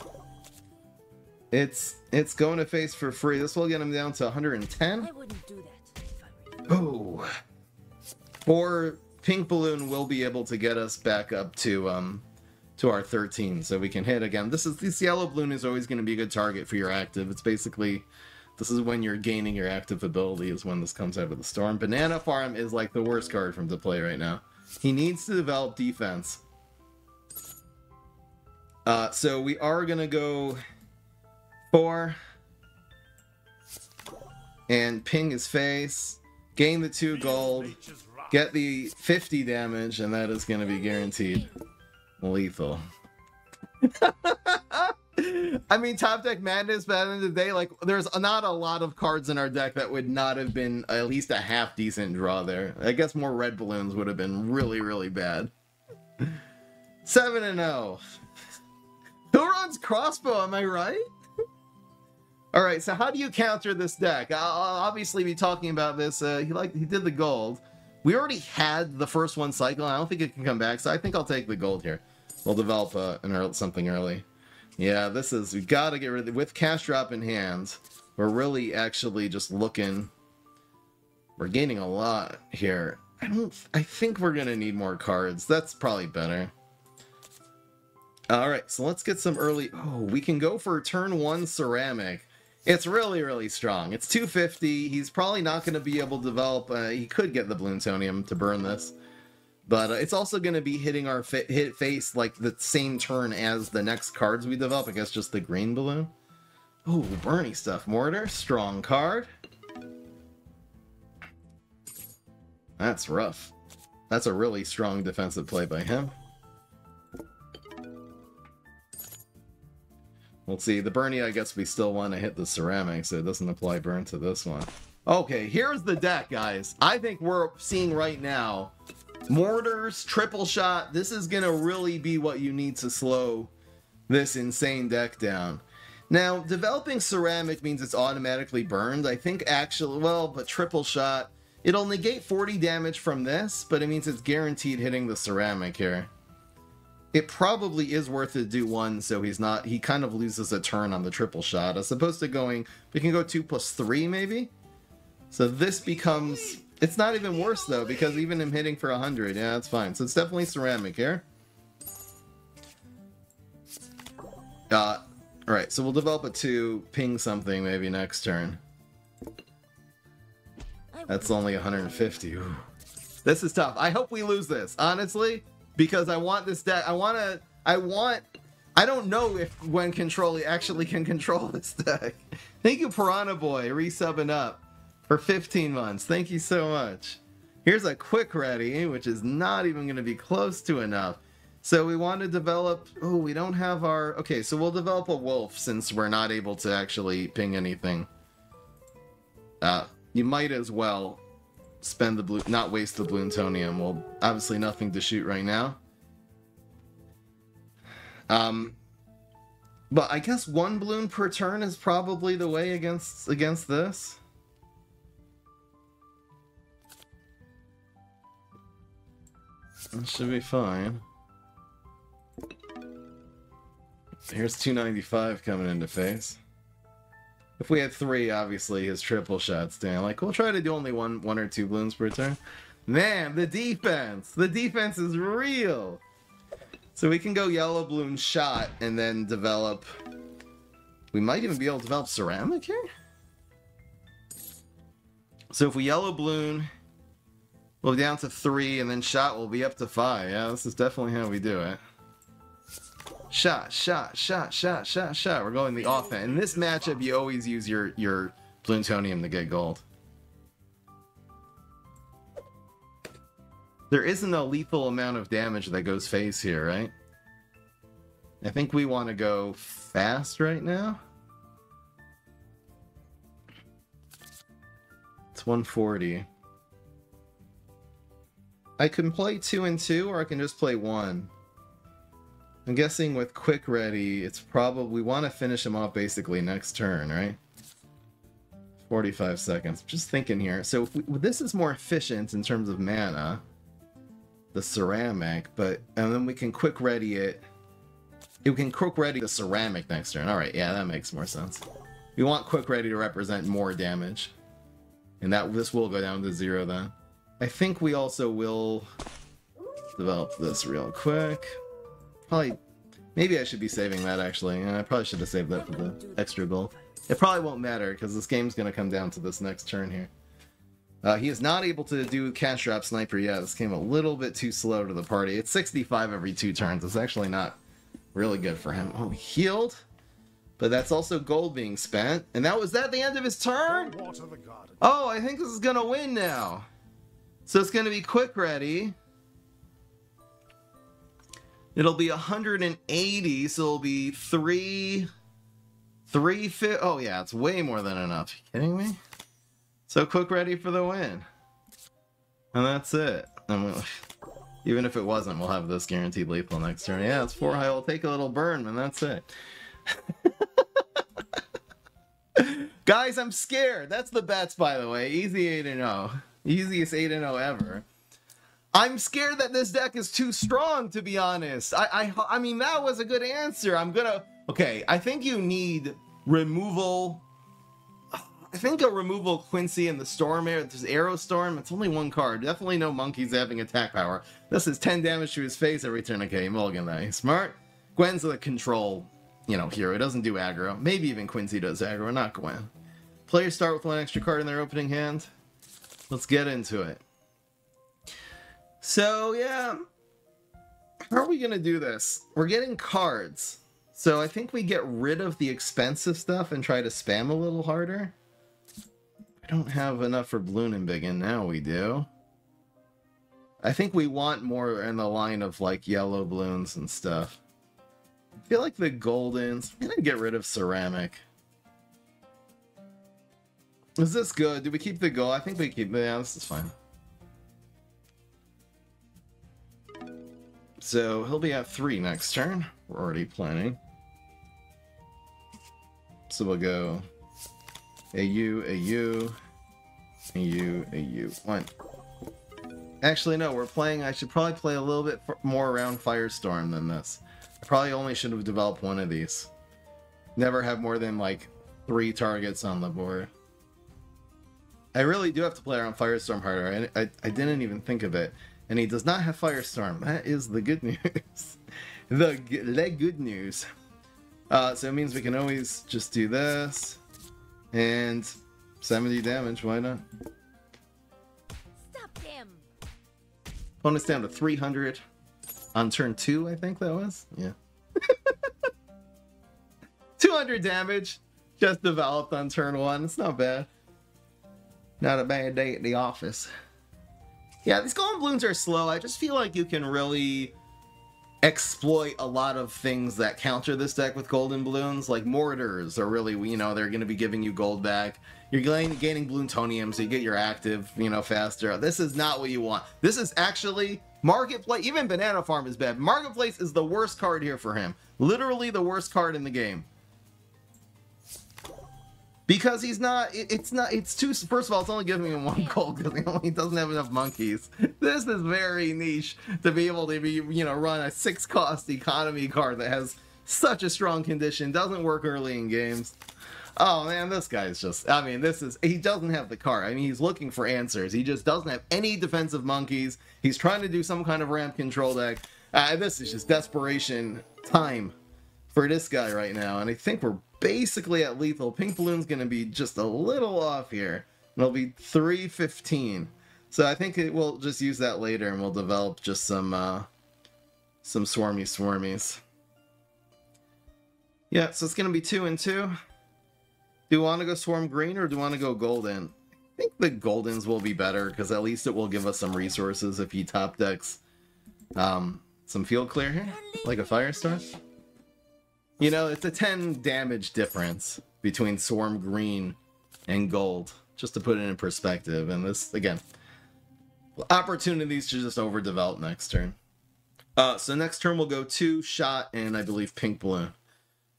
Speaker 1: It's going to face for free. This will get him down to 110.
Speaker 3: I wouldn't do that if I were you.
Speaker 1: Oh. Or pink balloon will be able to get us back up to our 13, so we can hit again. This yellow balloon is always going to be a good target for your active. It's basically, this is when you're gaining your active ability, is when this comes out of the storm. Banana Farm is like the worst card for him to play right now. He needs to develop defense. So we are going to go 4 and ping his face, gain the 2 gold, get the 50 damage, and that is going to be guaranteed lethal. I mean, top deck madness, but at the end of the day, like, there's not a lot of cards in our deck that would not have been at least a half decent draw there. I guess more red balloons would have been really, really bad. 7-0. Who runs crossbow, am I right? Alright, so how do you counter this deck? I'll obviously be talking about this. He did the gold. We already had the first one cycle. I don't think it can come back, so I think I'll take the gold here. We'll develop something early. Yeah, we gotta get rid of it. With Cash Drop in hand, we're really actually just looking. We're gaining a lot here. I think we're gonna need more cards. That's probably better. Alright, so let's get some early... Oh, we can go for turn 1 ceramic. It's really, really strong. It's 250. He's probably not going to be able to develop... he could get the Bloonsonium to burn this. But it's also going to be hitting our face like the same turn as the next cards we develop. I guess just the green balloon. Ooh, Bernie stuff. Mortar. Strong card. That's rough. That's a really strong defensive play by him. Let's see, the Bernie, I guess we still want to hit the ceramic, so it doesn't apply burn to this one. Okay, here's the deck, guys. I think we're seeing right now, mortars, triple shot, this is going to really be what you need to slow this insane deck down. Now, developing ceramic means it's automatically burned. I think actually, well, but triple shot, it'll negate 40 damage from this, but it means it's guaranteed hitting the ceramic here. It probably is worth it to do one, so he kind of loses a turn on the triple shot, as opposed to going, we can go 2+3 maybe? So this becomes, it's not even worse though, because even him hitting for 100, yeah, that's fine. So it's definitely ceramic here. Alright, so we'll develop a 2, ping something maybe next turn. That's only 150. Ooh. This is tough. I hope we lose this, honestly. Because I want this deck, I don't know if when control actually can control this deck. Thank you, Piranha Boy, resubbing up for 15 months. Thank you so much. Here's a quick ready, which is not even going to be close to enough. So we want to develop, oh, we don't have our, okay, so we'll develop a wolf since we're not able to actually ping anything. You might as well spend the blue, not waste the Bloonsonium. Well, obviously nothing to shoot right now. But I guess 1 balloon per turn is probably the way against this. That should be fine. Here's 295 coming into face. If we had 3, obviously his triple shots down. Like, we'll try to do only one or 2 balloons per turn. Man, the defense! The defense is real! So we can go yellow balloon shot and then develop... We might even be able to develop ceramic here? So if we yellow balloon, we'll be down to 3, and then shot will be up to 5. Yeah, this is definitely how we do it. Shot, shot, shot, shot, shot, shot. We're going the offense. In this matchup, you always use your Bloonsonium to get gold. There isn't a lethal amount of damage that goes face here, right? I think we want to go fast right now. It's 140. I can play 2 and 2, or I can just play 1. I'm guessing with quick ready, it's probably, we want to finish him off basically next turn, right? 45 seconds. Just thinking here. So if this is more efficient in terms of mana, the ceramic, and then we can quick ready it. We can quick ready the ceramic next turn. Alright, yeah, that makes more sense. We want quick ready to represent more damage. And this will go down to 0 then. I think we also will develop this real quick. Probably, maybe I should be saving that actually. I probably should have saved that for the extra goal. It probably won't matter because this game's going to come down to this next turn here. He is not able to do cash drop sniper yet. This came a little bit too slow to the party. It's 65 every 2 turns. It's actually not really good for him. Oh, he healed? But that's also gold being spent. And was that the end of his turn? Oh, I think this is going to win now. So it's going to be quick ready. It'll be 180, so it'll be 350. Oh yeah, it's way more than enough. You kidding me? So quick ready for the win. And that's it. Even if it wasn't, we'll have this guaranteed lethal next turn. Yeah, it's 4 high. We'll take a little burn, and that's it. Guys, I'm scared. That's the bets, by the way. Easy 8-0. Easiest 8-0 ever. I'm scared that this deck is too strong, to be honest. I mean, that was a good answer. Okay, I think you need removal. I think a removal Quincy and the Storm Arrow Storm. It's only 1 card. Definitely no monkeys having attack power. This is 10 damage to his face every turn. Okay, mulligan that. Smart. Gwen's the control. you know, hero. It doesn't do aggro. Maybe even Quincy does aggro, not Gwen. Players start with 1 extra card in their opening hand. Let's get into it. So, yeah. How are we going to do this? We're getting cards. So I think we get rid of the expensive stuff and try to spam a little harder. I don't have enough for Bloon and Biggin. Now we do. I think we want more in the line of, like, yellow Bloons and stuff. I feel like the Goldens... I'm going to get rid of Ceramic. Is this good? Do we keep the gold? I think we keep... Yeah, this is fine. So, he'll be at 3 next turn. We're already planning. So we'll go... AU. 1. Actually, no, we're playing... I should probably play a little bit more around Firestorm than this. I probably only should have developed one of these. Never have more than, like, 3 targets on the board. I really do have to play around Firestorm harder. I didn't even think of it. And he does not have Firestorm. That is the good news. the good news. So it means we can always just do this. And 70 damage, why not?
Speaker 3: Stop them.
Speaker 1: Opponent's down to 300 on turn 2, I think that was. Yeah. 200 damage. Just developed on turn 1. It's not bad. Not a bad day at the office. Yeah, these Golden Bloons are slow. I just feel like you can really exploit a lot of things that counter this deck with Golden Bloons. Like Mortars are really, you know, they're going to be giving you gold back. You're gaining Bloontonium, so you get your active, you know, faster. This is not what you want. This is actually Marketplace. Even Banana Farm is bad. Marketplace is the worst card here for him. Literally the worst card in the game. Because he's not, it's too, first of all, it's only giving him 1 gold because he doesn't have enough monkeys. This is very niche to be able to be, you know, run a 6-cost economy card that has such a strong condition, doesn't work early in games. Oh man, this guy's just, I mean, he doesn't have the card. I mean, he's looking for answers. He just doesn't have any defensive monkeys. He's trying to do some kind of ramp control deck. This is just desperation time for this guy right now, and I think we're basically at lethal. Pink Balloon's gonna be just a little off here. It'll be 315. So I think we'll just use that later, and we'll develop just some swarmies. Yeah, so it's gonna be 2 and 2. Do you want to go Swarm Green or do you want to go Golden? I think the Goldens will be better because at least it will give us some resources if he top decks some field clear here, like a Firestar. You know, it's a 10 damage difference between Swarm Green and Gold, just to put it in perspective. And this, again, opportunities to just overdevelop next turn. So next turn we'll go 2 Shot and I believe Pink Balloon.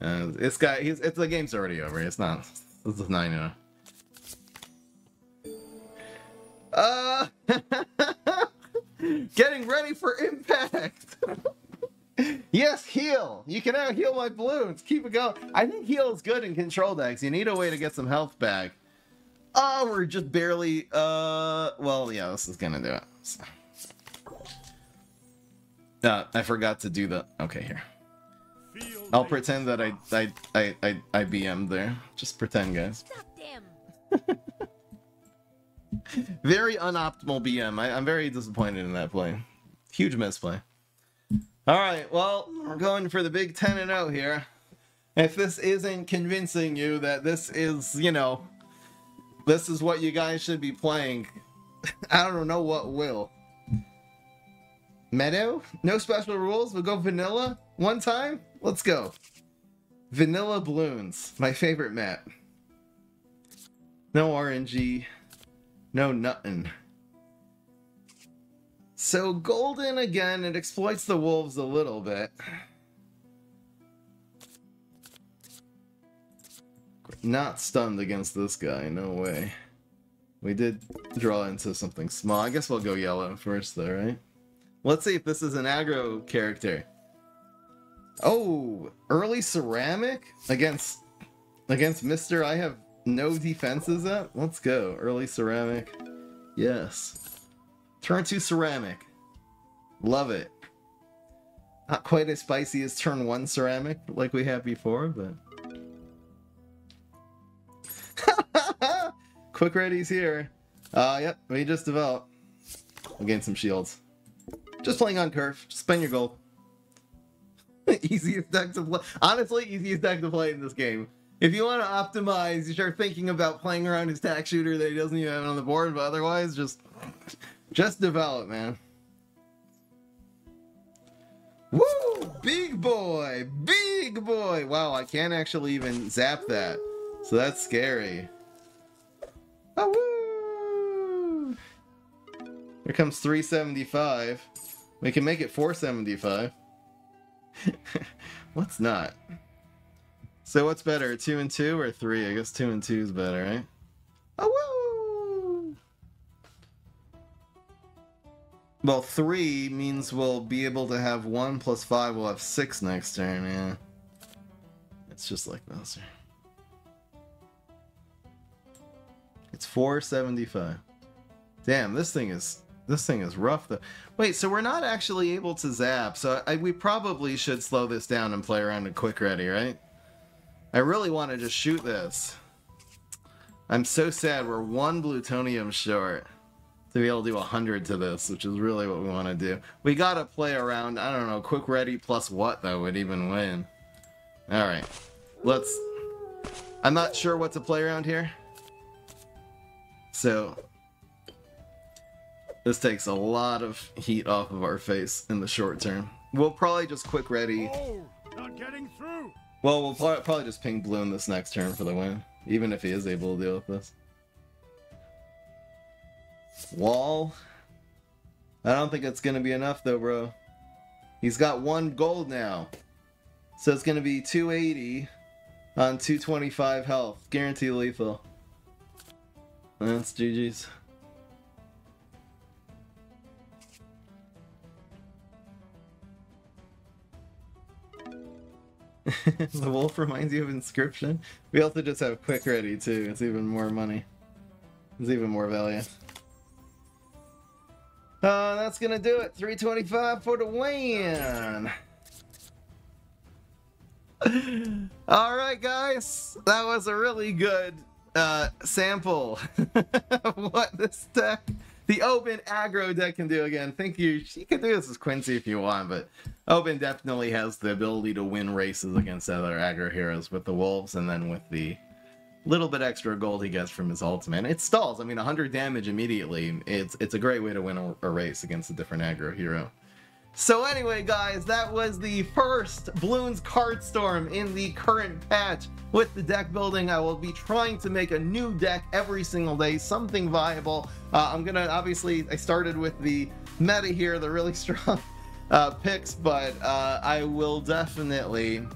Speaker 1: This guy, the game's already over. It's not. This is 9-0. Getting ready for impact. Yes, heal. You can now heal my Bloons. Keep it going. I think heal is good in control decks. You need a way to get some health back. Oh, we're just barely. Well, yeah, this is gonna do it. So. I forgot to do the. Okay, here. I'll pretend that I BM'd there. Just pretend, guys.
Speaker 3: Stop them.
Speaker 1: Very unoptimal BM. I'm very disappointed in that play. Huge misplay. Alright, well, we're going for the big 10-0 here. If this isn't convincing you that this is, you know, this is what you guys should be playing, I don't know what will. Meadow? No special rules? We'll go vanilla? One time? Let's go. Vanilla Bloons. My favorite map. No RNG. No nuttin'. So Golden, again, it exploits the wolves a little bit. Not stunned against this guy, no way. We did draw into something small. I guess we'll go yellow first though, right? Let's see if this is an aggro character. Oh, early ceramic against Mr. I have no defenses up. Let's go. Early ceramic. Yes. Turn 2 ceramic. Love it. Not quite as spicy as turn 1 ceramic like we had before, but... Quick ready's here. Yep, we just developed. We'll gain some shields. Just playing on curve. Just spend your gold. Easiest deck to play. Honestly, easiest deck to play in this game. If you want to optimize, you start thinking about playing around his tack shooter that he doesn't even have on the board, but otherwise, just develop, man. Woo! Big boy! Big boy! Wow, I can't actually even zap that. So that's scary. Oh, woo! Here comes 375. We can make it 475. What's not? So what's better, 2 and 2 or 3? I guess 2 and 2 is better, right? Oh, woo! Well, 3 means we'll be able to have 1 plus 5. We'll have 6 next turn, yeah. It's just like this. It's 475. Damn, this thing is rough though. Wait, so we're not actually able to zap, so we probably should slow this down and play around a quick ready, right? I really want to just shoot this. I'm so sad we're 1 plutonium short to be able to do 100 to this, which is really what we want to do. We gotta play around, I don't know, quick ready plus what though would even win. Alright, let's... I'm not sure what to play around here. So... this takes a lot of heat off of our face in the short term. We'll probably just quick ready.
Speaker 2: Oh, not getting through.
Speaker 1: Well, we'll probably just ping Bloon this next turn for the win, even if he is able to deal with this. Wall. I don't think it's gonna be enough though, bro. He's got 1 gold now, so it's gonna be 280 on 225 health, guarantee lethal. That's GG's. The wolf reminds you of Inscription. We also just have quick ready too. It's even more money. It's even more value. That's gonna do it. 325 for the win. Alright guys, that was a really good sample of what this deck, the Obyn aggro deck, can do. Again, think you can do this as Quincy if you want, but Obyn definitely has the ability to win races against other aggro heroes with the wolves, and then with the little bit extra gold he gets from his ultimate. It stalls. I mean, 100 damage immediately. It's a great way to win a race against a different aggro hero. So anyway, guys, that was the first Bloons card storm in the current patch. With the deck building, I will be trying to make a new deck every single day, something viable. I'm gonna, obviously, I started with the meta here, the really strong picks, but I will definitely...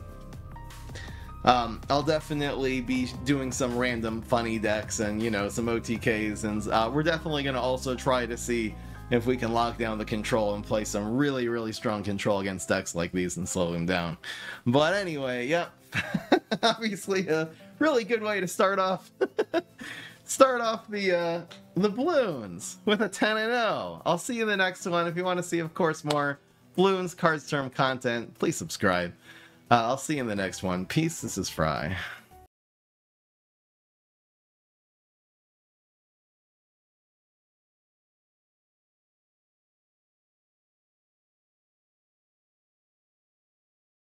Speaker 1: I'll definitely be doing some random funny decks and, you know, some OTKs, and we're definitely going to also try to see if we can lock down the control and play some really, really strong control against decks like these and slow them down. But anyway, yep, obviously a really good way to start off the Bloons with a 10-0. I'll see you in the next one. If you want to see, of course, more Bloons Cards Term content, please subscribe. I'll see you in the next one. Peace, this is Fry.